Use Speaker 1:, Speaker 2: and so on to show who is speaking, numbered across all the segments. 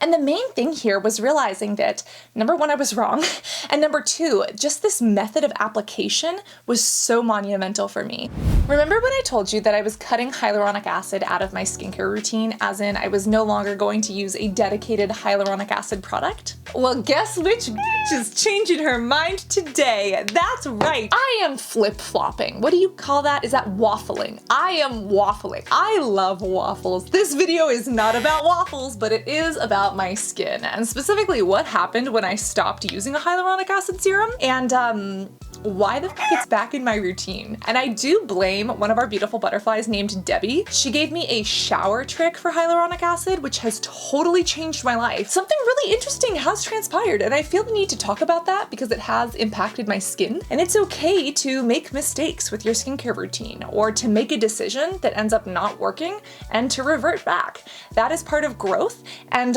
Speaker 1: And the main thing here was realizing that, number one, I was wrong, and number two, just this method of application was so monumental for me. Remember when I told you that I was cutting hyaluronic acid out of my skincare routine, as in I was no longer going to use a dedicated hyaluronic acid product? Well, guess which bitch is changing her mind today? That's right, I am flip-flopping. What do you call that? Is that waffling? I am waffling. I love waffles. This video is not about waffles, but it is about my skin, and specifically what happened when I stopped using a hyaluronic acid serum, and why the fuck it's back in my routine. And I do blame one of our beautiful butterflies named Debbie. She gave me a shower trick for hyaluronic acid, which has totally changed my life. Something really interesting has transpired, and I feel the need to talk about that because it has impacted my skin. And it's okay to make mistakes with your skincare routine, or to make a decision that ends up not working and to revert back. That is part of growth. And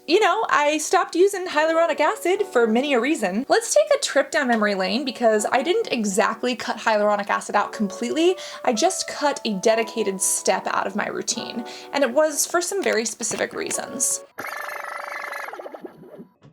Speaker 1: you know, I stopped using hyaluronic acid for many a reason. Let's take a trip down memory lane, because I didn't exactly cut hyaluronic acid out completely. I just cut a dedicated step out of my routine, and it was for some very specific reasons.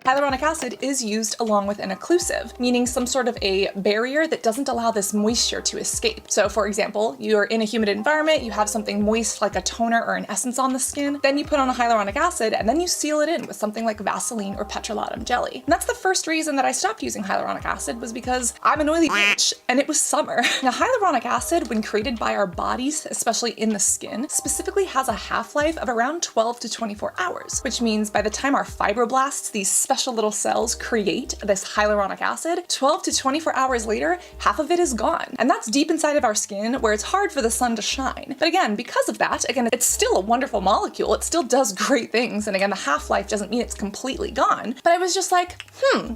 Speaker 1: Hyaluronic acid is used along with an occlusive, meaning some sort of a barrier that doesn't allow this moisture to escape. So for example, you're in a humid environment, you have something moist like a toner or an essence on the skin, then you put on a hyaluronic acid and then you seal it in with something like Vaseline or petrolatum jelly. And that's the first reason that I stopped using hyaluronic acid, was because I'm an oily bitch and it was summer. Now hyaluronic acid, when created by our bodies, especially in the skin, specifically has a half-life of around 12 to 24 hours, which means by the time our fibroblasts, these special little cells, create this hyaluronic acid, 12 to 24 hours later, half of it is gone. And that's deep inside of our skin where it's hard for the sun to shine. But again, because of that, again, it's still a wonderful molecule. It still does great things. And again, the half-life doesn't mean it's completely gone. But I was just like,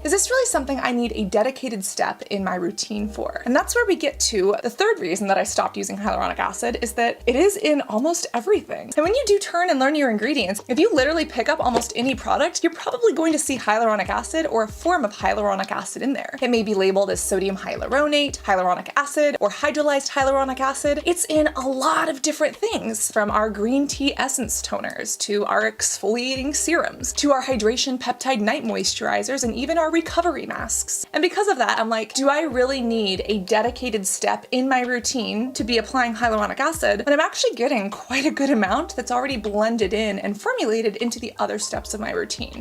Speaker 1: is this really something I need a dedicated step in my routine for? And that's where we get to the third reason that I stopped using hyaluronic acid, is that it is in almost everything. And when you do turn and learn your ingredients, if you literally pick up almost any product, you're probably going to see hyaluronic acid or a form of hyaluronic acid in there. It may be labeled as sodium hyaluronate, hyaluronic acid, or hydrolyzed hyaluronic acid. It's in a lot of different things, from our green tea essence toners, to our exfoliating serums, to our hydration peptide night moisturizers, and even our recovery masks. And because of that, I'm like, do I really need a dedicated step in my routine to be applying hyaluronic acid when I'm actually getting quite a good amount that's already blended in and formulated into the other steps of my routine?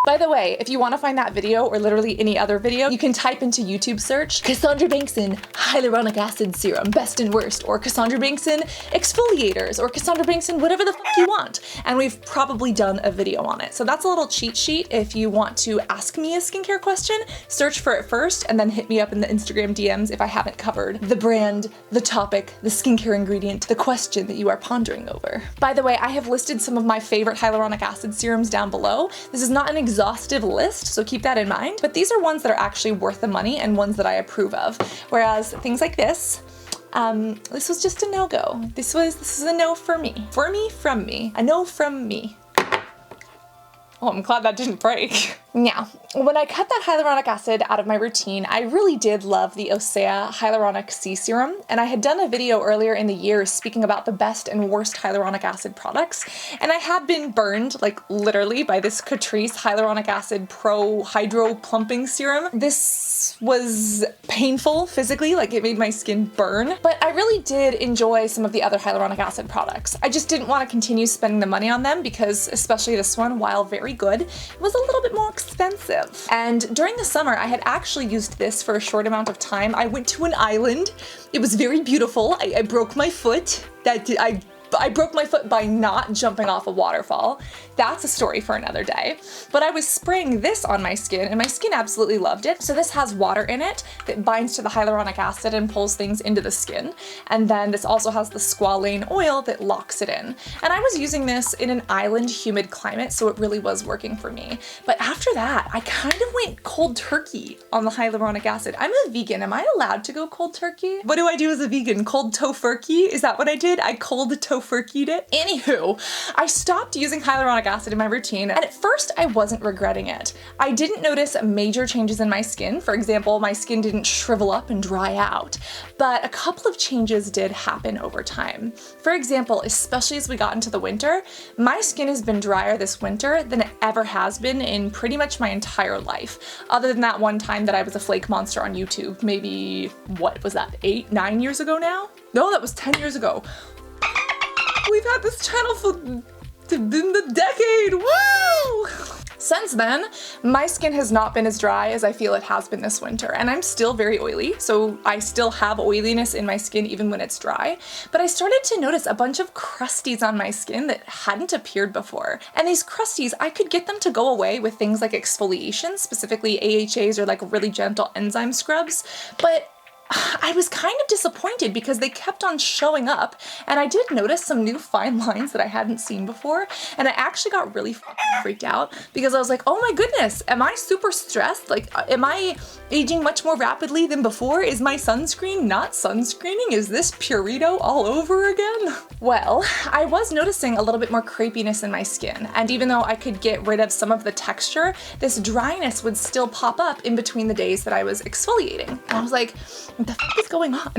Speaker 1: By the way, if you want to find that video or literally any other video, you can type into YouTube search Cassandra Bankson Hyaluronic Acid Serum Best and Worst, or Cassandra Bankson Exfoliators, or Cassandra Bankson whatever the fuck you want. And we've probably done a video on it. So that's a little cheat sheet. If you want to ask me a skincare question, search for it first and then hit me up in the Instagram DMs if I haven't covered the brand, the topic, the skincare ingredient, the question that you are pondering over. By the way, I have listed some of my favorite hyaluronic acid serums down below. This is not an exhaustive list, so keep that in mind, but these are ones that are actually worth the money and ones that I approve of. Whereas things like this was just a no-go. This is a no for me. For me, from me. A no from me. Oh, I'm glad that didn't break. Now, when I cut that hyaluronic acid out of my routine, I really did love the OSEA Hyaluronic C Serum, and I had done a video earlier in the year speaking about the best and worst hyaluronic acid products, and I had been burned, like literally, by this Catrice Hyaluronic Acid Pro Hydro Plumping Serum. This was painful physically, like it made my skin burn, but I really did enjoy some of the other hyaluronic acid products. I just didn't want to continue spending the money on them because, especially this one, while very good, it was a little bit more expensive. And during the summer, I had actually used this for a short amount of time. I went to an island. It was very beautiful. I broke my foot. I broke my foot by not jumping off a waterfall. That's a story for another day. But I was spraying this on my skin and my skin absolutely loved it. So this has water in it that binds to the hyaluronic acid and pulls things into the skin. And then this also has the squalane oil that locks it in. And I was using this in an island humid climate, so it really was working for me. But after that, I kind of went cold turkey on the hyaluronic acid. I'm a vegan. Am I allowed to go cold turkey? What do I do as a vegan? Cold tofurkey? Is that what I did? I cold tofurkey tofurkeyed it. Anywho, I stopped using hyaluronic acid in my routine, and at first I wasn't regretting it. I didn't notice major changes in my skin. For example, my skin didn't shrivel up and dry out, but a couple of changes did happen over time. For example, especially as we got into the winter, my skin has been drier this winter than it ever has been in pretty much my entire life. Other than that one time that I was a flake monster on YouTube, maybe, what was that, 8, 9 years ago now? No, that was 10 years ago. We've had this channel for in the decade, woo! Since then, my skin has not been as dry as I feel it has been this winter, and I'm still very oily, so I still have oiliness in my skin even when it's dry, but I started to notice a bunch of crusties on my skin that hadn't appeared before. And these crusties, I could get them to go away with things like exfoliation, specifically AHAs or like really gentle enzyme scrubs, but I was kind of disappointed because they kept on showing up, and I did notice some new fine lines that I hadn't seen before, and I actually got really freaked out because I was like, oh my goodness, am I super stressed? Like, am I aging much more rapidly than before? Is my sunscreen not sunscreening? Is this Purito all over again? Well, I was noticing a little bit more crepiness in my skin, and even though I could get rid of some of the texture, this dryness would still pop up in between the days that I was exfoliating. And I was like, what the fuck is going on?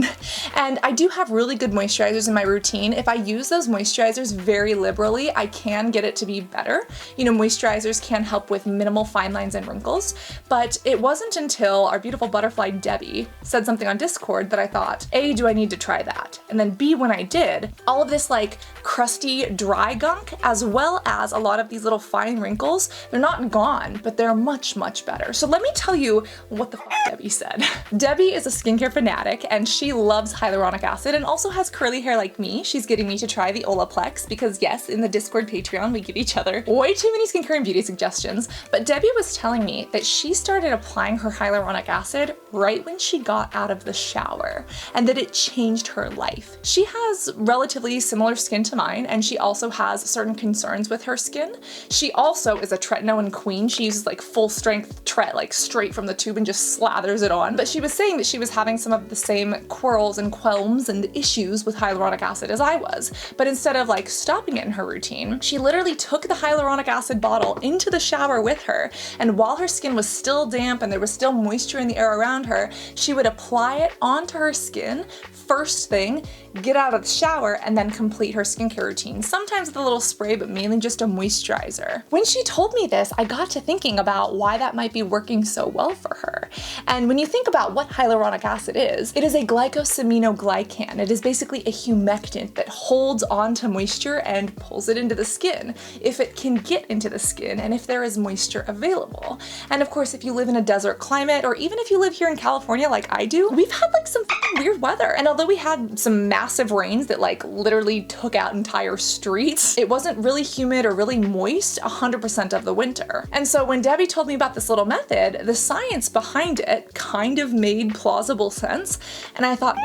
Speaker 1: And I do have really good moisturizers in my routine. If I use those moisturizers very liberally, I can get it to be better. You know, moisturizers can help with minimal fine lines and wrinkles, but it wasn't until our beautiful butterfly Debbie said something on Discord that I thought, A, do I need to try that? And then B, when I did, all of this like crusty, dry gunk, as well as a lot of these little fine wrinkles, they're not gone, but they're much, much better. So let me tell you what the fuck Debbie said. Debbie is a skincare fanatic, and she loves hyaluronic acid and also has curly hair like me. She's getting me to try the Olaplex because yes, in the Discord Patreon, we give each other way too many skincare and beauty suggestions. But Debbie was telling me that she started applying her hyaluronic acid right when she got out of the shower, and that it changed her life. She has relatively similar skin to mine, and she also has certain concerns with her skin. She also is a tretinoin queen. She uses like full strength tret, like straight from the tube, and just slathers it on. But she was saying that she was having some of the same quarrels and qualms and issues with hyaluronic acid as I was. But instead of like stopping it in her routine, she literally took the hyaluronic acid bottle into the shower with her, and while her skin was still damp and there was still moisture in the air around her, she would apply it onto her skin first thing, get out of the shower, and then complete her skincare routine, sometimes with a little spray, but mainly just a moisturizer. When she told me this, I got to thinking about why that might be working so well for her. And when you think about what hyaluronic acid is, it is a glycosaminoglycan. It is basically a humectant that holds onto moisture and pulls it into the skin, if it can get into the skin and if there is moisture available. And of course, if you live in a desert climate, or even if you live here in California like I do, we've had like some weird weather. And although we had some massive rains that like literally took out entire streets, it wasn't really humid or really moist 100% of the winter. And so when Debbie told me about this little method, the science behind it kind of made plausible sense, and I thought,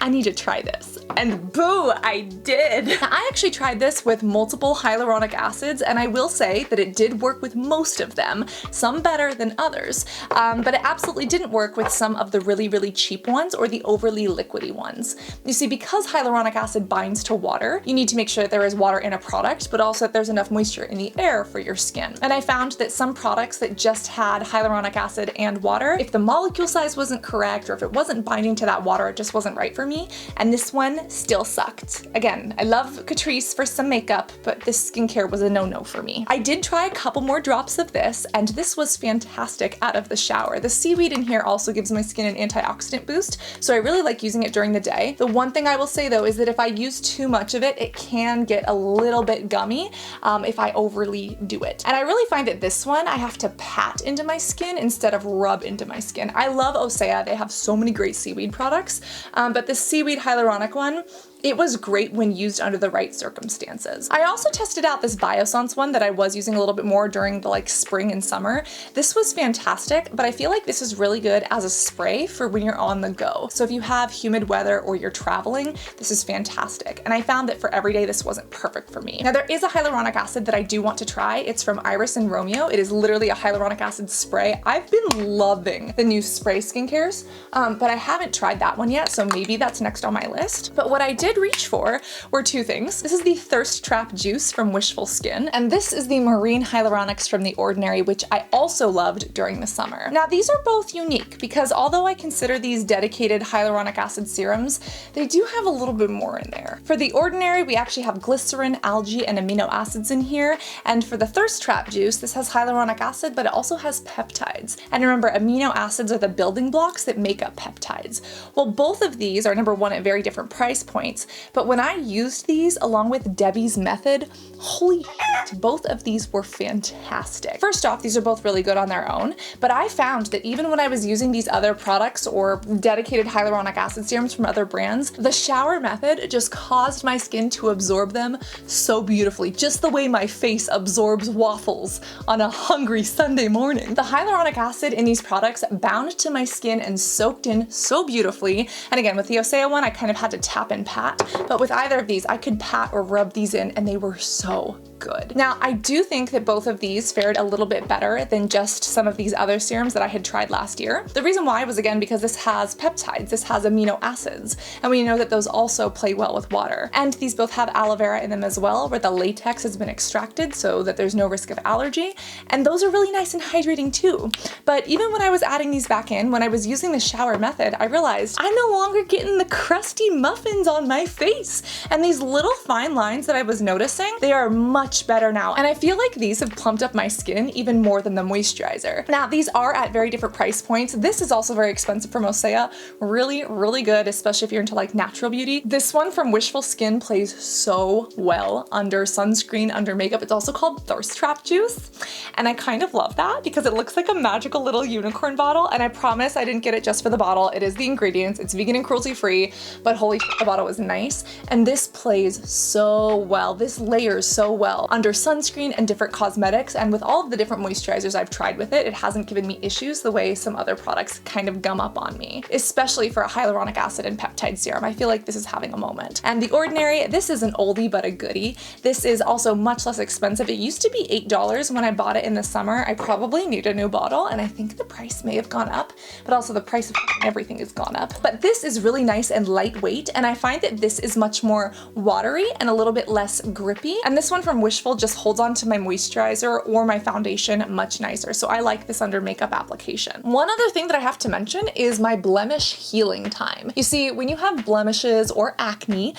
Speaker 1: I need to try this. And boo, I did. Now, I actually tried this with multiple hyaluronic acids, and I will say that it did work with most of them, some better than others, but it absolutely didn't work with some of the really, really cheap ones or the overly liquidy ones. You see, because hyaluronic acid binds to water, you need to make sure that there is water in a product, but also that there's enough moisture in the air for your skin. And I found that some products that just had hyaluronic acid and water, if the molecule size wasn't correct, or if it wasn't binding to that water, it just wasn't right for me, and this one still sucked. Again, I love Catrice for some makeup, but this skincare was a no-no for me. I did try a couple more drops of this, and this was fantastic out of the shower. The seaweed in here also gives my skin an antioxidant boost, so I really like using it during the day. The one thing I will say though is that if I use too much of it, it can get a little bit gummy if I overly do it. And I really find that this one I have to pat into my skin instead of rub into my skin. I love OSEA, they have so many great seaweed products, but this seaweed hyaluronic one, it was great when used under the right circumstances. I also tested out this Biossance one that I was using a little bit more during the like spring and summer. This was fantastic, but I feel like this is really good as a spray for when you're on the go. So if you have humid weather or you're traveling, this is fantastic. And I found that for every day, this wasn't perfect for me. Now there is a hyaluronic acid that I do want to try. It's from Iris&Romeo. It is literally a hyaluronic acid spray. I've been loving the new spray skincares, but I haven't tried that one yet, so maybe that's next on my list. But what I did did reach for were two things. This is the Thirst Trap Juice from Wishful Skin, and this is the Marine Hyaluronics from The Ordinary, which I also loved during the summer. Now, these are both unique because although I consider these dedicated hyaluronic acid serums, they do have a little bit more in there. For The Ordinary, we actually have glycerin, algae, and amino acids in here, and for the Thirst Trap Juice, this has hyaluronic acid, but it also has peptides. And remember, amino acids are the building blocks that make up peptides. Well, both of these are number one at very different price points, but when I used these along with Debbie's method, holy shit, both of these were fantastic. First off, these are both really good on their own, but I found that even when I was using these other products or dedicated hyaluronic acid serums from other brands, the shower method just caused my skin to absorb them so beautifully, just the way my face absorbs waffles on a hungry Sunday morning. The hyaluronic acid in these products bound to my skin and soaked in so beautifully, and again, with the OSEA one, I kind of had to tap and pat, but with either of these, I could pat or rub these in, and they were so good. Now, I do think that both of these fared a little bit better than just some of these other serums that I had tried last year. The reason why was, again, because this has peptides, this has amino acids, and we know that those also play well with water. And these both have aloe vera in them as well, where the latex has been extracted so that there's no risk of allergy, and those are really nice and hydrating too. But even when I was adding these back in, when I was using the shower method, I realized I'm no longer getting the crusty muffins on my face, and these little fine lines that I was noticing, they are much better now, and I feel like these have plumped up my skin even more than the moisturizer. Now, these are at very different price points. This is also very expensive from OSEA. Really, really good, especially if you're into like natural beauty. This one from Wishful Skin plays so well under sunscreen, under makeup. It's also called Thirst Trap Juice, and I kind of love that because it looks like a magical little unicorn bottle, and I promise I didn't get it just for the bottle. It is the ingredients. It's vegan and cruelty free, but holy shit, the bottle was nice, and this plays so well. This layers so well under sunscreen and different cosmetics, and with all of the different moisturizers I've tried with it, it hasn't given me issues the way some other products kind of gum up on me, especially for a hyaluronic acid and peptide serum. I feel like this is having a moment. And The Ordinary, this is an oldie but a goodie. This is also much less expensive. It used to be $8 when I bought it in the summer. I probably need a new bottle, and I think the price may have gone up, but also the price of everything has gone up. But this is really nice and lightweight, and I find that this is much more watery and a little bit less grippy. And this one from Wishful just holds on to my moisturizer or my foundation much nicer, so I like this under makeup application. One other thing that I have to mention is my blemish healing time. You see, when you have blemishes or acne,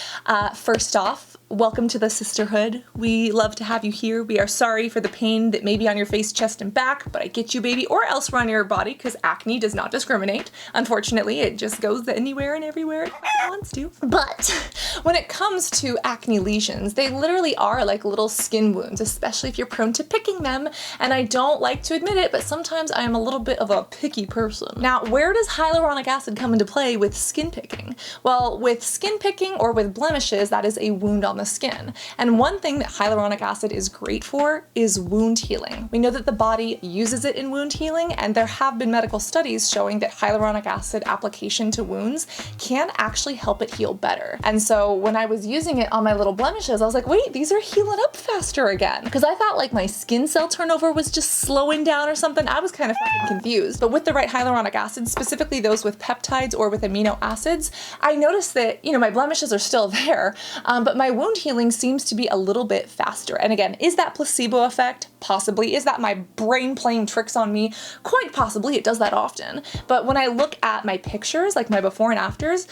Speaker 1: first off, welcome to the sisterhood. We love to have you here. We are sorry for the pain that may be on your face, chest, and back, but I get you, baby, or elsewhere on your body, because acne does not discriminate. Unfortunately, it just goes anywhere and everywhere it wants to. But when it comes to acne lesions, they literally are like little skin wounds, especially if you're prone to picking them, and I don't like to admit it, but sometimes I am a little bit of a picky person. Now, where does hyaluronic acid come into play with skin picking? Well, with skin picking or with blemishes, that is a wound on the skin. And one thing that hyaluronic acid is great for is wound healing. We know that the body uses it in wound healing, and there have been medical studies showing that hyaluronic acid application to wounds can actually help it heal better. And so when I was using it on my little blemishes, I was like, wait, these are healing up faster again. Because I thought like my skin cell turnover was just slowing down or something. I was kind of fucking confused. But with the right hyaluronic acid, specifically those with peptides or with amino acids, I noticed that, you know, my blemishes are still there, but my wound healing seems to be a little bit faster. And again, is that placebo effect? Possibly. Is that my brain playing tricks on me? Quite possibly. It does that often. But when I look at my pictures, like my before and afters,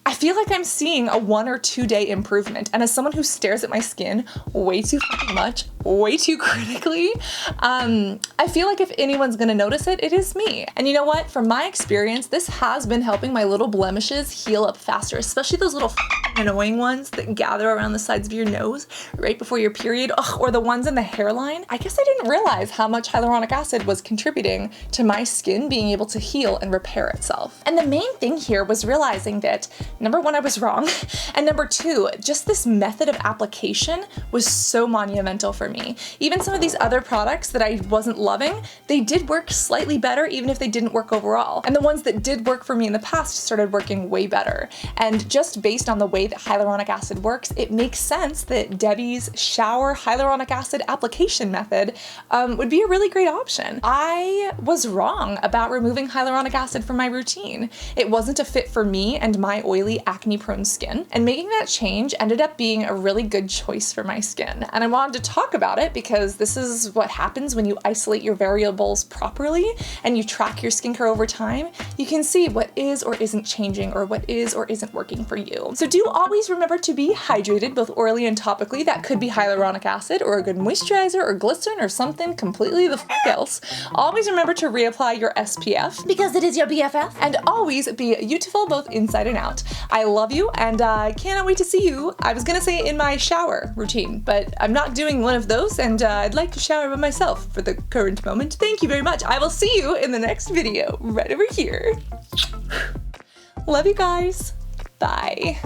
Speaker 1: I feel like I'm seeing a 1 or 2 day improvement. And as someone who stares at my skin way too fucking much, way too critically, I feel like if anyone's gonna notice it, it is me. And you know what? From my experience, this has been helping my little blemishes heal up faster, especially those little annoying ones that gather around the sides of your nose right before your period, or the ones in the hairline. I guess I didn't realize how much hyaluronic acid was contributing to my skin being able to heal and repair itself. And the main thing here was realizing that number one, I was wrong, and number two, just this method of application was so monumental for me. Even some of these other products that I wasn't loving, they did work slightly better even if they didn't work overall. And the ones that did work for me in the past started working way better. And just based on the way that hyaluronic acid works, it makes sense that Debbie's shower hyaluronic acid application method would be a really great option. I was wrong about removing hyaluronic acid from my routine. It wasn't a fit for me and my oily really acne prone skin, and making that change ended up being a really good choice for my skin. And I wanted to talk about it because this is what happens when you isolate your variables properly and you track your skincare over time. You can see what is or isn't changing or what is or isn't working for you. So do always remember to be hydrated, both orally and topically. That could be hyaluronic acid or a good moisturizer or glycerin or something completely the fuck else. Always remember to reapply your SPF because it is your BFF. And always be beautiful both inside and out. I love you and I cannot wait to see you. I was gonna say in my shower routine, but I'm not doing one of those, and I'd like to shower by myself for the current moment. Thank you very much. I will see you in the next video right over here. Love you guys. Bye.